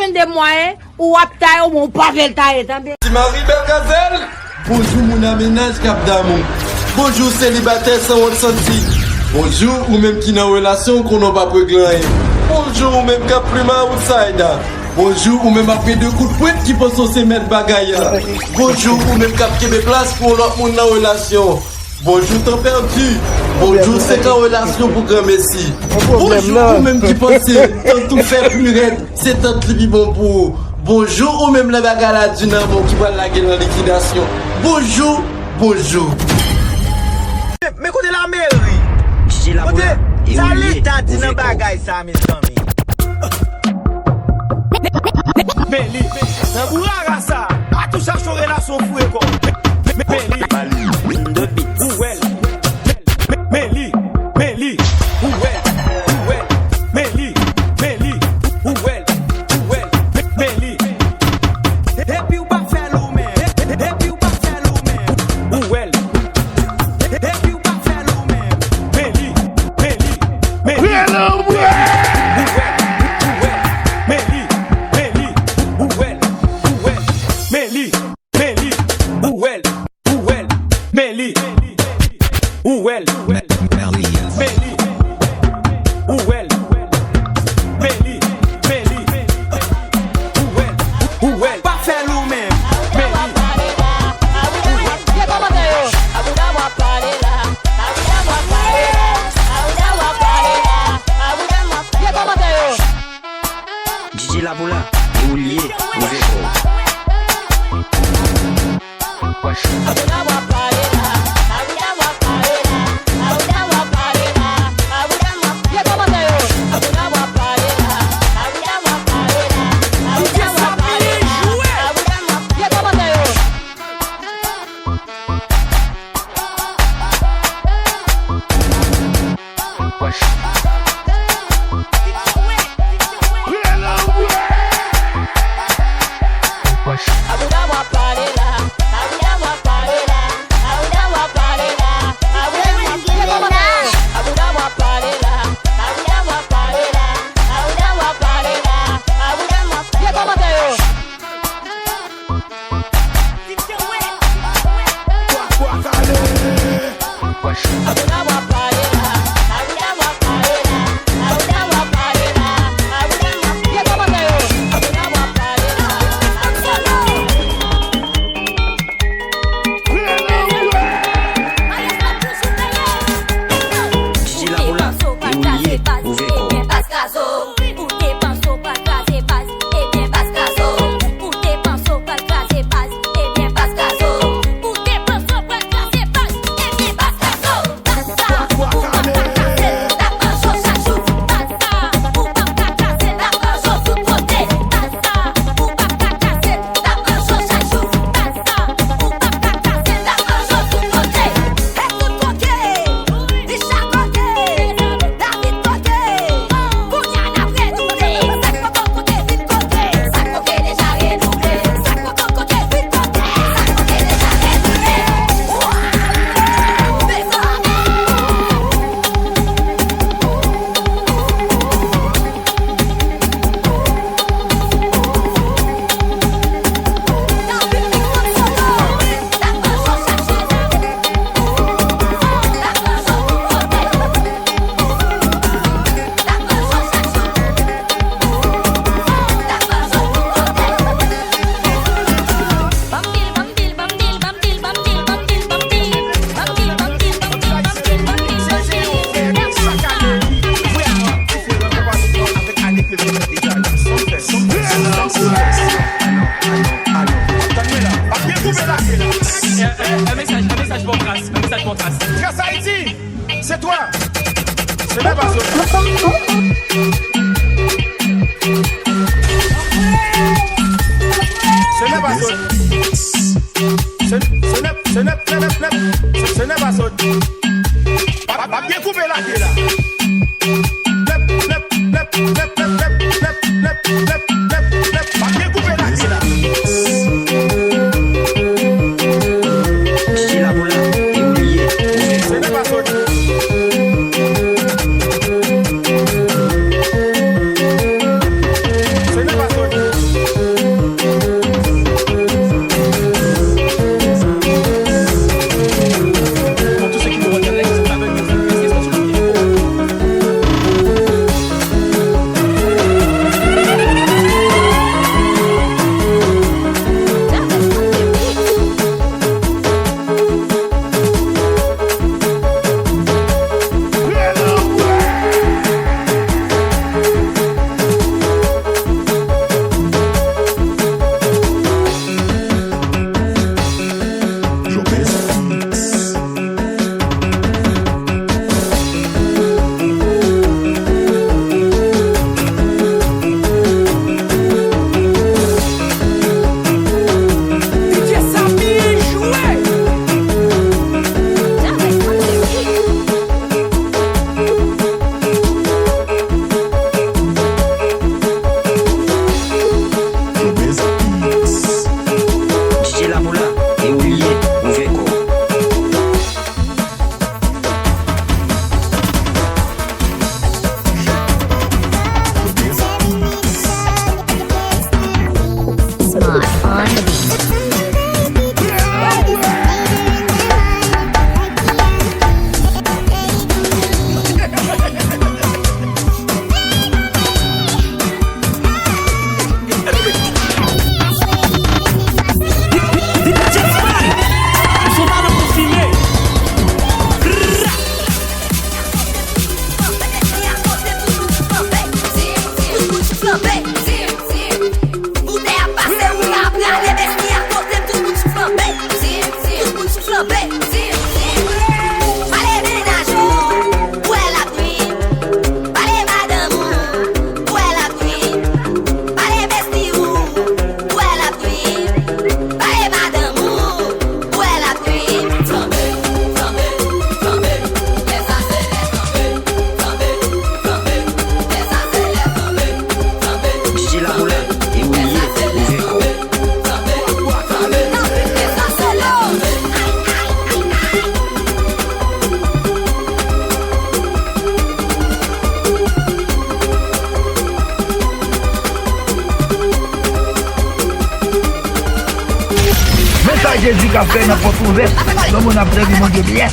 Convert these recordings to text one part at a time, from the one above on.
joindre des moyens ou aptaille ou mon pavel taille, attendez. Marie Bergazel. Bonjour mon aménage Cap d'Amour. Bonjour célibataire sans on senti. Bonjour ou même qui dans relation qu'on n'a pas peu gagner. Bonjour ou même Cap Prima outsider. Bonjour ou même après deux coups de pointe qui pensent se mettre bagaille. Bonjour ou même Cap qui place pour l'autre monde dans relation. Bonjour temps perdu. Bonjour c'est en relation pour grand Messi. Bonjour ou même qui pensez tant tout faire plus raide. C'est tant qui bon pour. Bonjour ou même la bagarre à Dynamo qui va la gueule en liquidation. Bonjour, bonjour. Mais côté la mairie. J'ai la Côté, ça l'état dit dans bagaille ça mes amis. Meli, dans bourraga ça. A tout ça sur relation foué quoi. Meli, de bits. Ouel. Meli, Meli, Ouel. Ouel. Meli, Meli, Ouel. Ouel. Meli. Et puis ou pas faire l'homme. Et puis ou pas faire l'homme. Ouel. Et puis ou pas faire l'homme. Meli, Meli, Meli. C'est toi. C'est même pas ça. Ce n'est pas ça. Ce n'est pas ça. Pas bien couper la gueule là. Pas bien couper la gueule là. Ce n'est pas ça. Ce n'est pas ça. J'ai la boulette et oui, Jésus qui a fait n'importe où ouverte, donc on a prévu mon Dieu bien.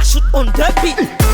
Shoot on the beat.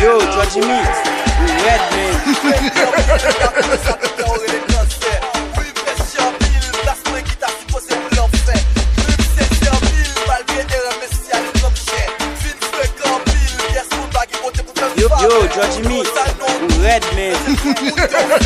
Yo, Georgie Mix, we red man. Yo, Georgie Mix, we red man.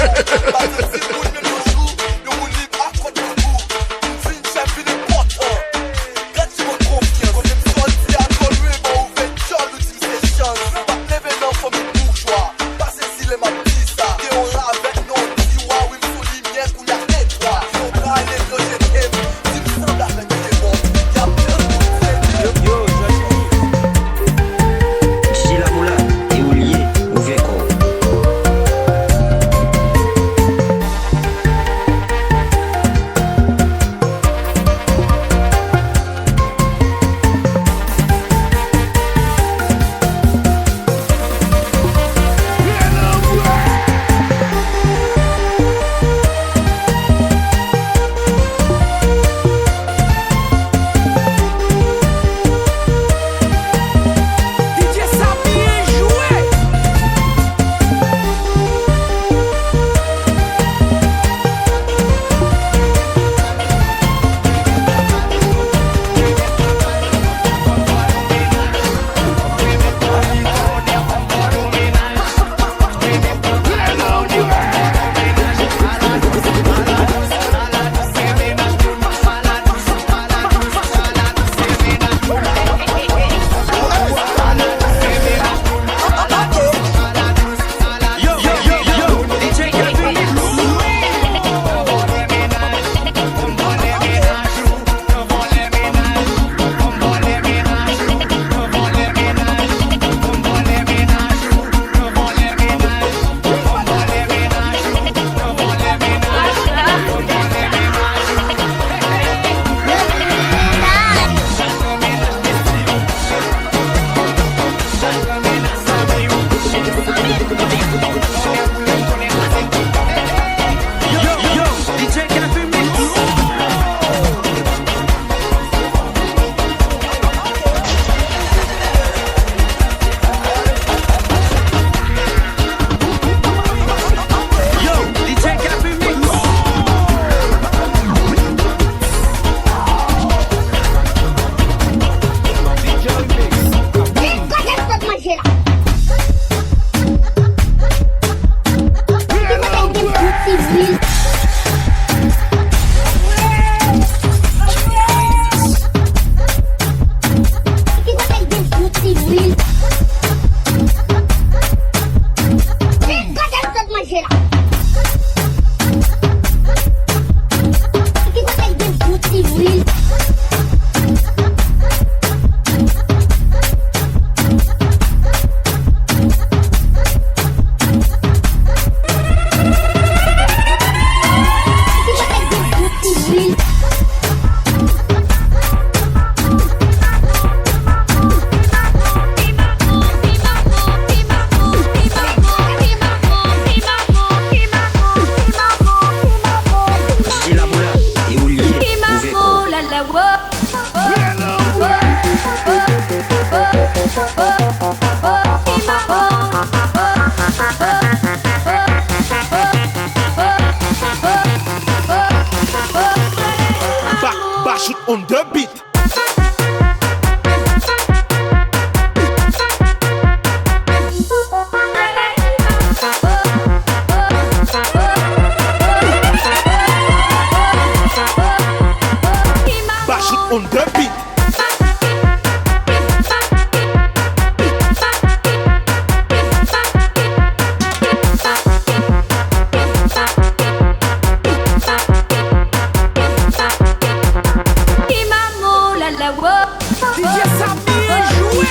DJ Samir joué.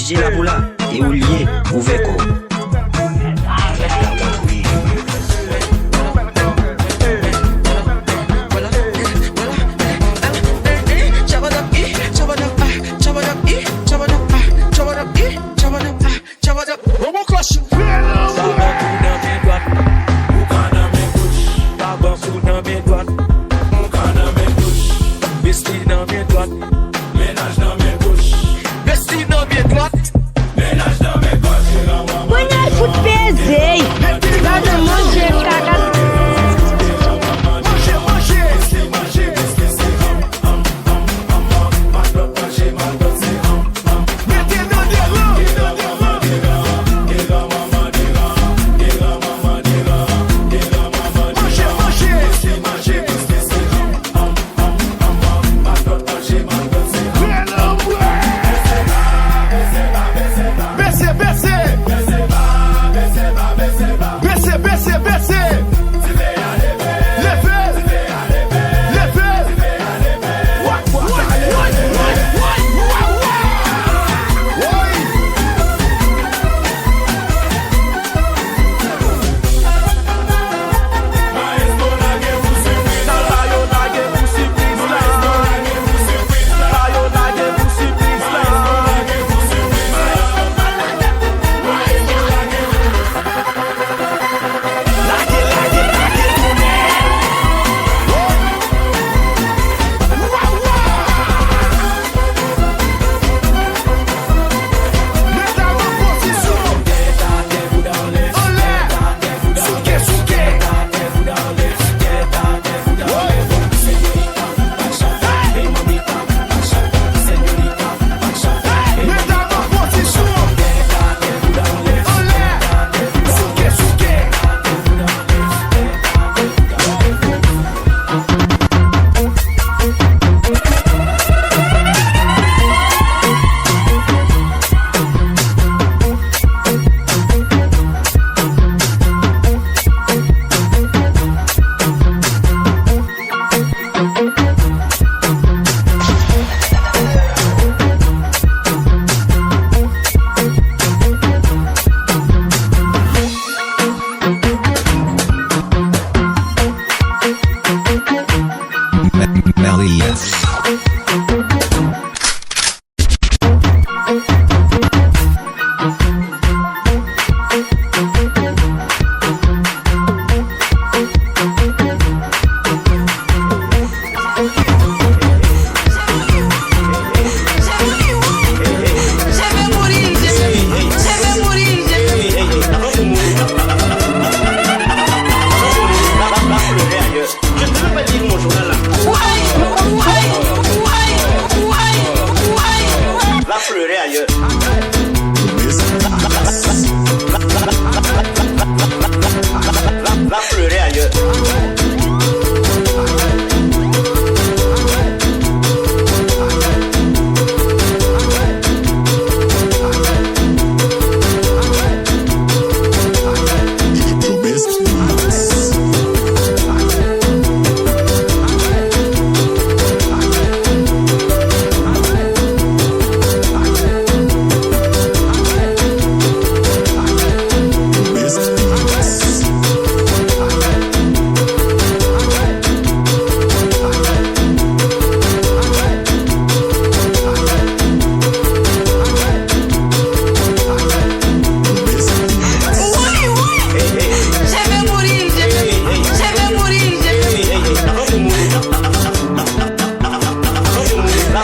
DJ La Boula et Oulié Ouveco. Ménage dans mes bouches. Vesti dans mes droites.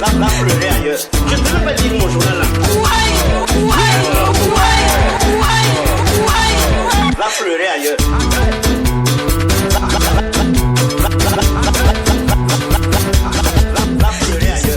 Va pleurer ailleurs. Je ne peux même pas lire mon journal là. Va pleurer ailleurs. Va pleurer ailleurs.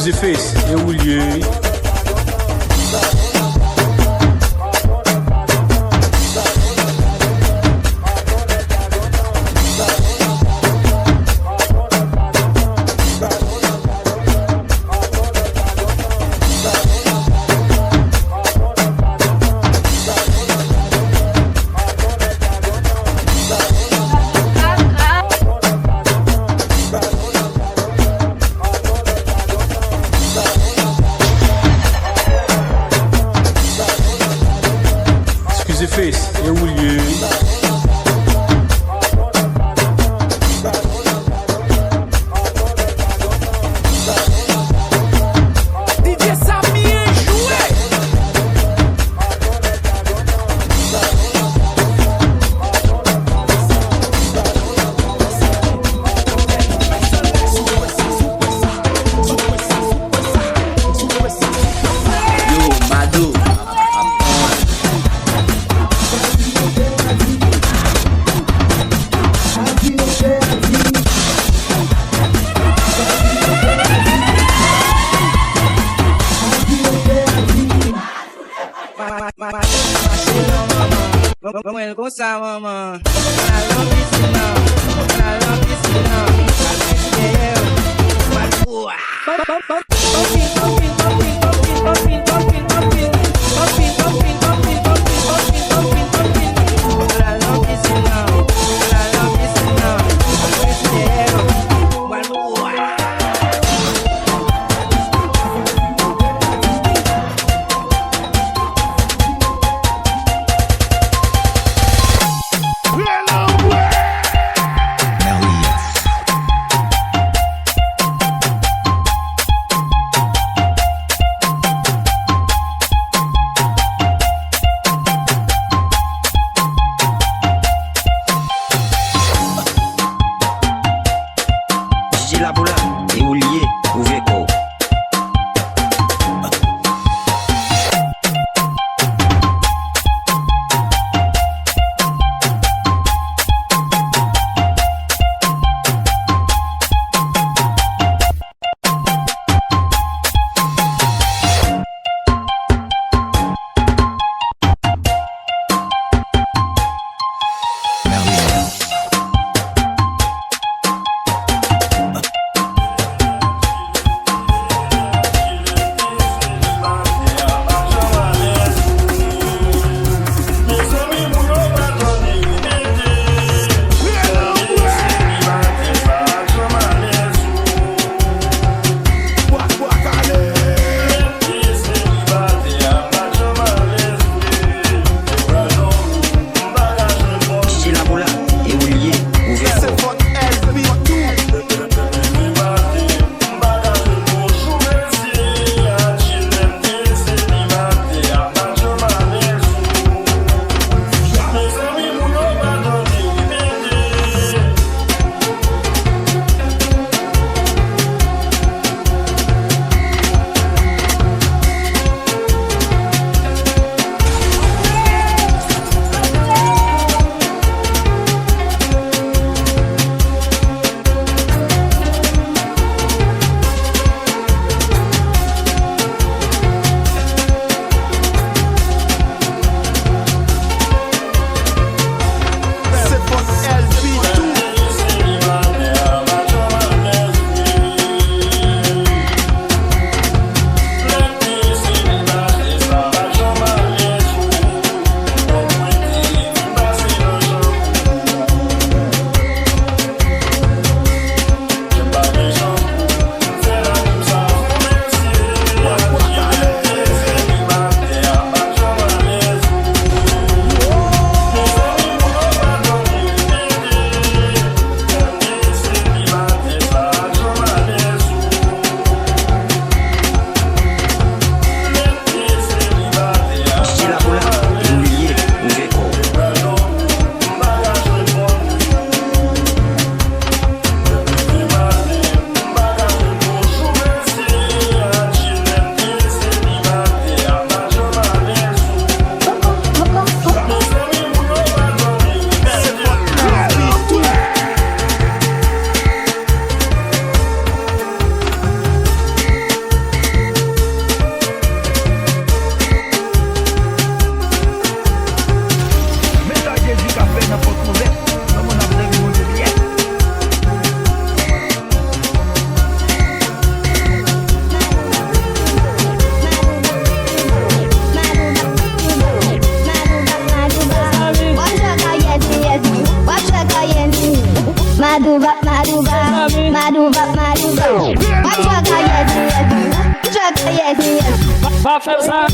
Excusez face, et où lieu? Face, et où lieu? DJ Samy est joué. Yo, Mado. Vamos el cosa, mamá. I love this now. I love this now. La boula, et où lié, où véco. Va faire ça.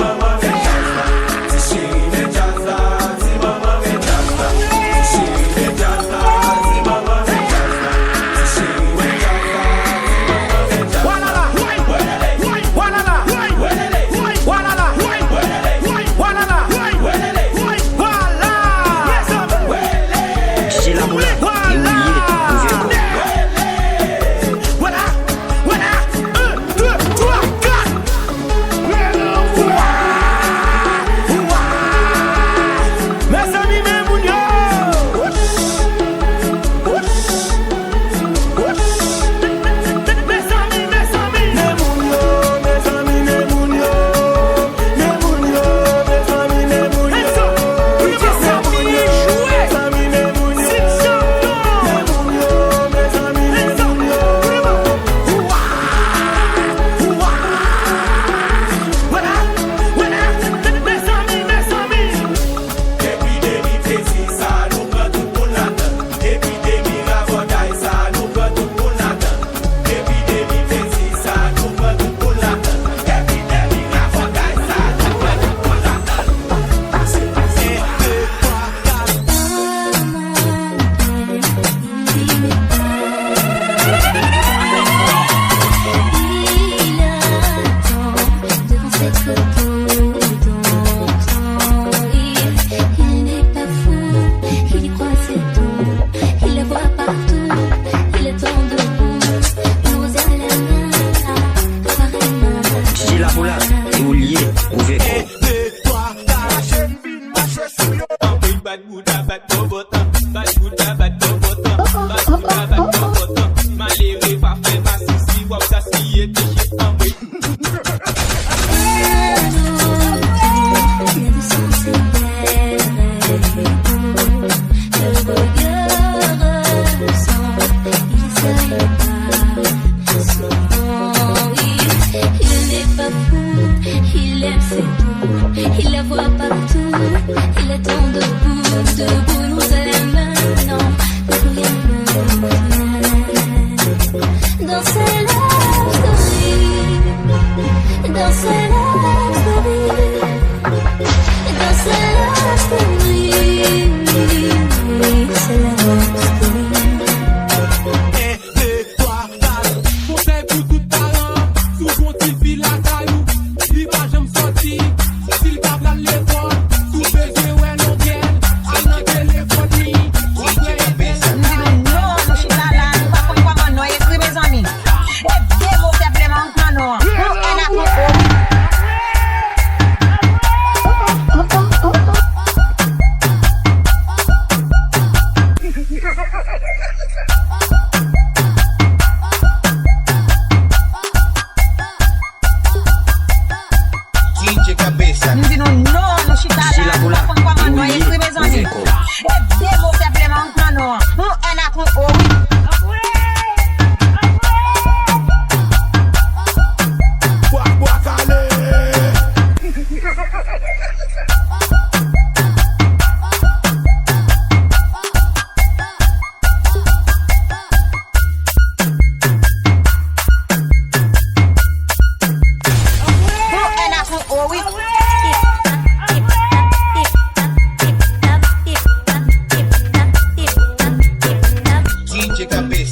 Mama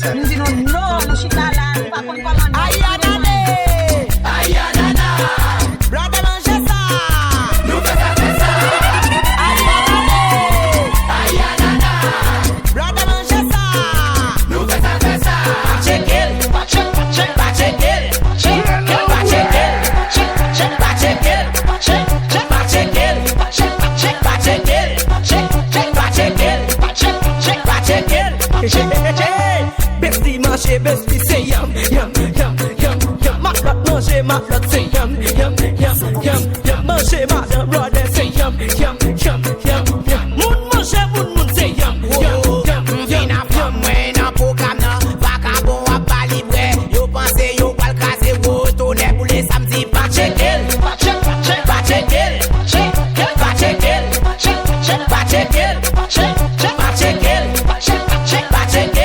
Nous disons non, nous chita là, nous pas qu'on commande. Ayanane, Ayanana, brother manger ça. Nous fait ça. Ayanane, Ayanana, brother manger ça. Nous fait ça. Check it, check it, check it, check it, check it, check it, Bestie manger, bestie say yum, yum, yum, yum, yum. Matlot manger, matlot say yum, yum, yum, yum, yum. Manger, matlot brother say yum, yum, yum, yum, yum. Moun manger, moun say yum, yum, yum, yum, yum. Mwen nan program nan, baka bon a pa libre. Yo pense yo pal kase wo tourne pou le samedi. Pa check it, pa check it, pa check it, pa check it, pa check it, pa check it, pa check it, pa check it, pa check it, pa check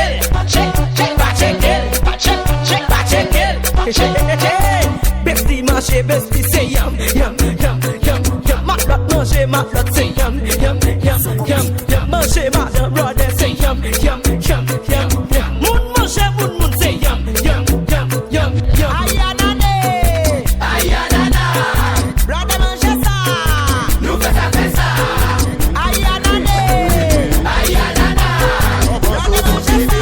it, pa check it, pa check it. Bestie manger, bestie say yum, yum, yum, yum, yum. Matlot manger, matlot say yum, yum, yum, yum, yum. Manger, matlot brother say yum, yum, yum, yum, yum. Moun manger, moun say yum, yum, yum, yum, yum. Ayanane, Ayanana, brother manger ça. Nous fait ça. Ayanane, Ayanana, brother manger ça.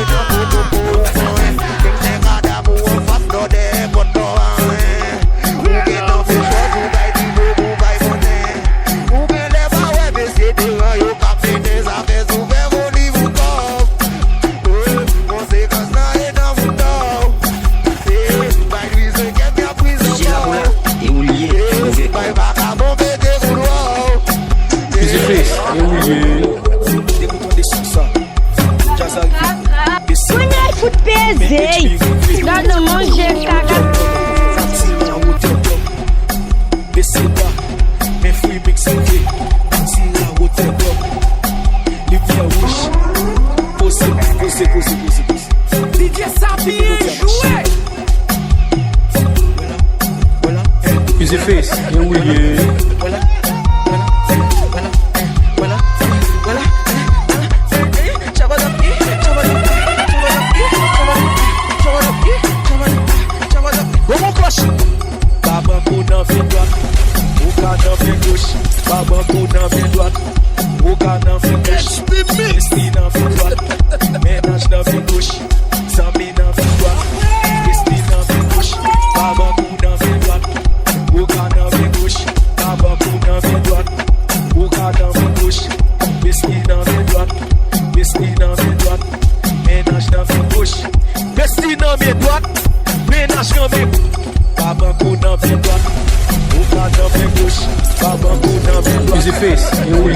Mwenye fout peze, dan nou manje kaka. Beseda, men free mix ante, si la wote dog, Livia Wish, pose. DJ Sabi joué. Voilà. Easy face, et oui, Voilà. Baba coup dans pied droit, ou cas dans pied gauche. Baba coup dans pied droit, ou cas dans pied gauche. Bestie dans pied droit, ménage dans pied gauche. Zami dans pied droit, bestie dans pied gauche. Baba coup dans pied droit, ou cas dans pied gauche. Baba coup dans pied droit, ou cas dans pied gauche. Bestie dans pied droit, ménage dans pied gauche. Bestie dans pied droit, ménage dans pied gauche. Baba coup dans pied droit, ou cas dans pied gauche. Baba coup dans pied droit. Easy face, et oui,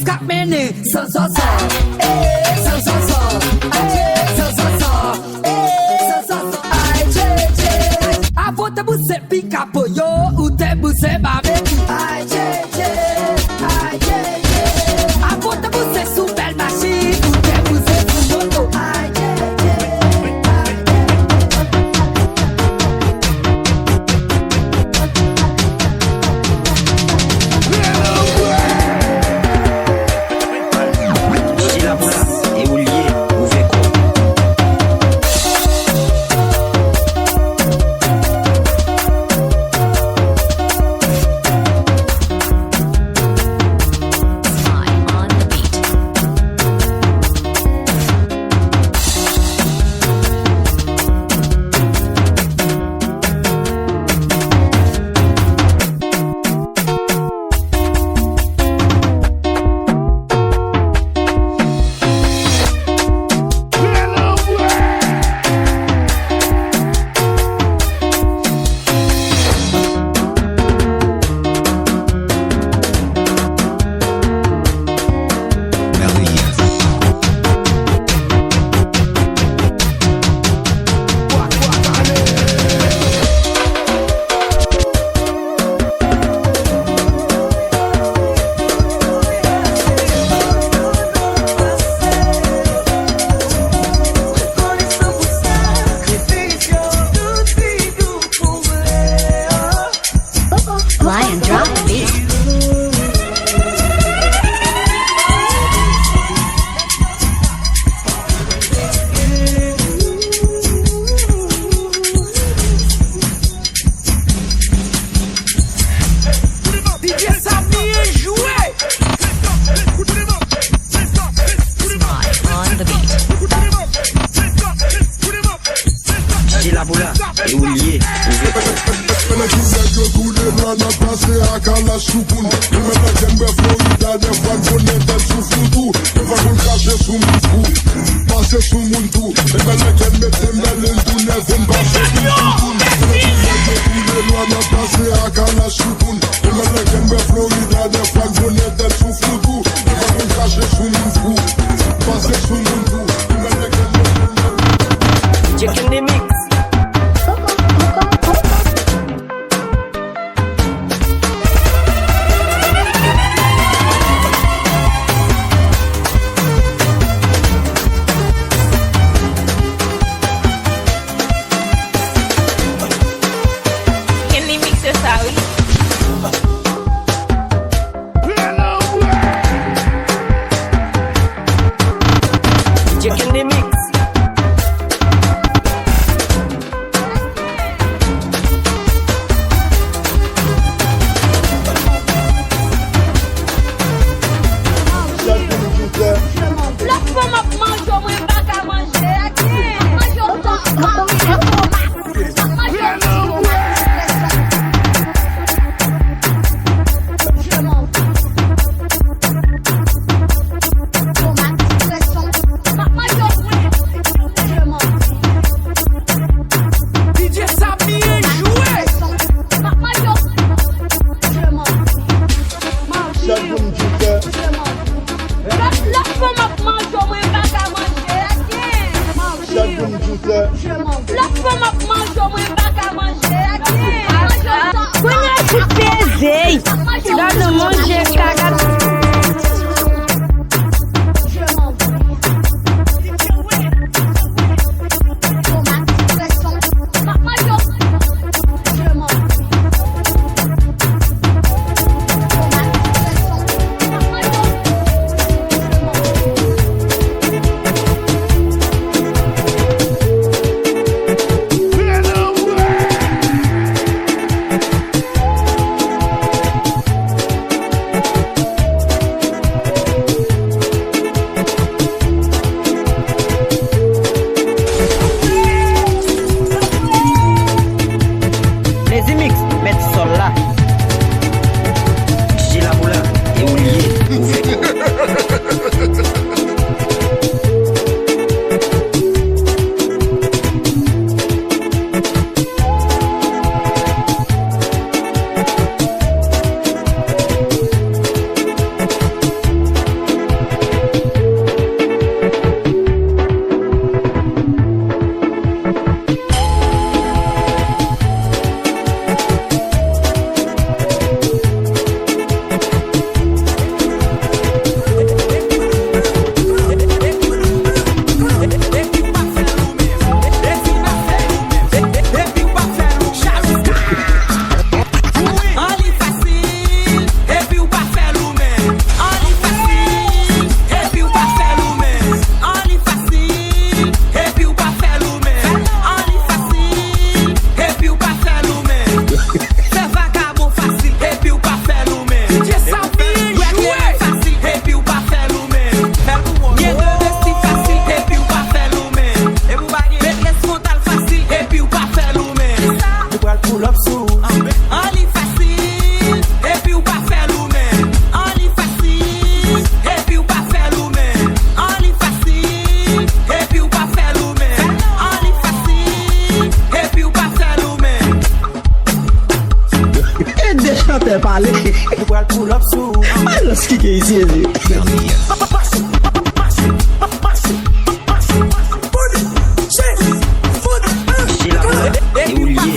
cap mené, sans sans sans, sans sans sans, sans sans sans, sans sans sans, aïe tché tché. Avant te bousser pica pollo ou te bousser barbecue, aïe tché tché, aïe tché tché. Avant te bousser sous belle machine ou te bousser sous moto, aïe tché tché. Lion, drop the beat. DJ Samy est joué. On the beat. DJ La Boula et Oulier, Checking the mix. Checking the mix. Pesei. Todo mundo já caga. Qui est ici, J'ai la boule et ou lié.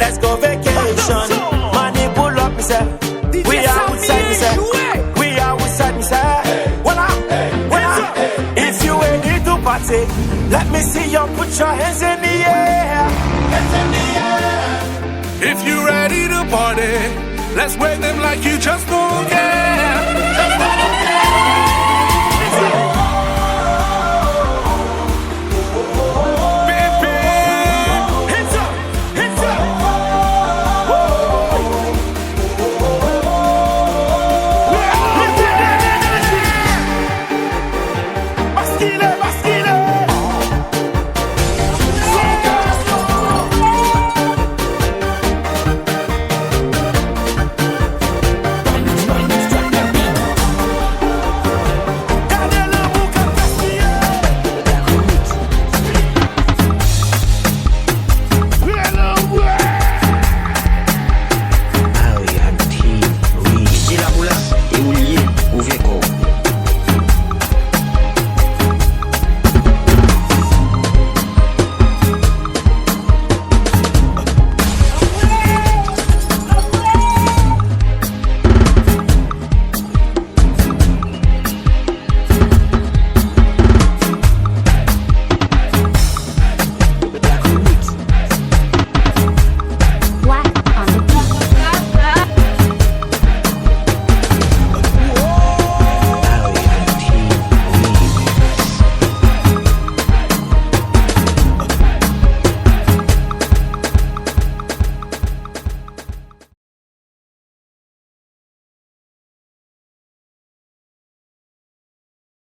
let's go vacation. Money pull up, me say. We are outside, me say. We are outside, me say. Voila, voila. If you ready to party, let me see you put your hands in the air. Hands in the air. If you ready to party, let's wave them like you just don't care.